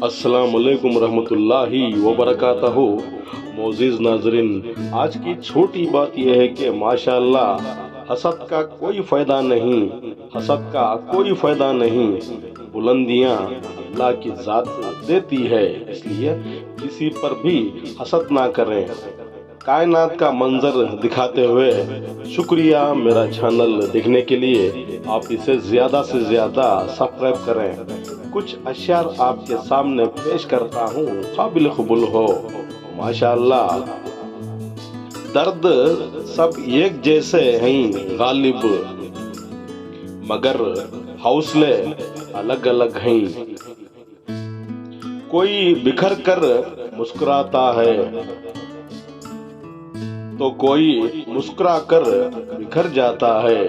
السلام علیکم ورحمۃ اللہ وبرکاتہ۔ معزز ناظرین، آج کی چھوٹی بات یہ ہے کہ ماشاءاللہ حسد کا کوئی فائدہ نہیں، حسد کا کوئی فائدہ نہیں۔ بلندیاں اللہ کی ذات دیتی ہے، اس لیے کسی پر بھی حسد نہ کریں۔ کائنات کا منظر دکھاتے ہوئے شکریہ۔ میرا چینل دیکھنے کے لیے آپ اسے زیادہ سے زیادہ سبسکرائب کریں۔ کچھ اشعار آپ کے سامنے پیش کرتا ہوں، قابل قبول ہو۔ ماشاءاللہ درد سب ایک جیسے ہیں غالب، مگر حوصلے الگ الگ ہیں۔ کوئی بکھر کر مسکراتا ہے تو کوئی مسکرا کر بکھر جاتا ہے۔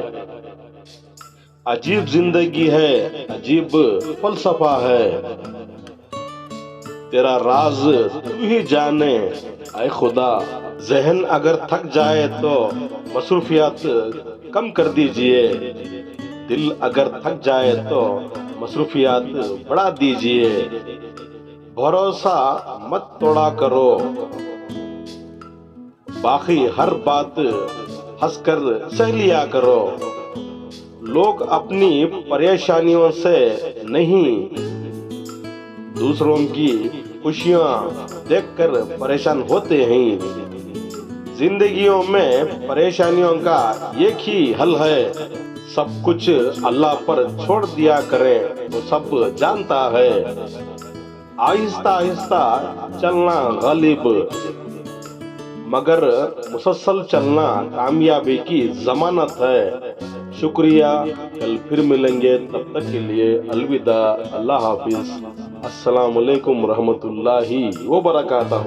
عجیب زندگی ہے، عجیب فلسفہ ہے، تیرا راز تو ہی جانے اے خدا۔ ذہن اگر تھک جائے تو مصروفیات کم کر دیجئے، دل اگر تھک جائے تو مصروفیات بڑھا دیجئے۔ بھروسہ مت توڑا کرو، باقی ہر بات ہنس کر سہ لیا کرو۔ لوگ اپنی پریشانیوں سے نہیں، دوسروں کی خوشیاں دیکھ کر پریشان ہوتے ہیں۔ زندگیوں میں پریشانیوں کا ایک ہی حل ہے، سب کچھ اللہ پر چھوڑ دیا کریں، وہ سب جانتا ہے۔ آہستہ آہستہ چلنا غالب، مگر مسلسل چلنا کامیابی کی ضمانت ہے۔ شکریہ، کل پھر ملیں گے، تب تک کے لیے الوداع، اللہ حافظ۔ السلام علیکم ورحمۃ اللہ وبرکاتہ۔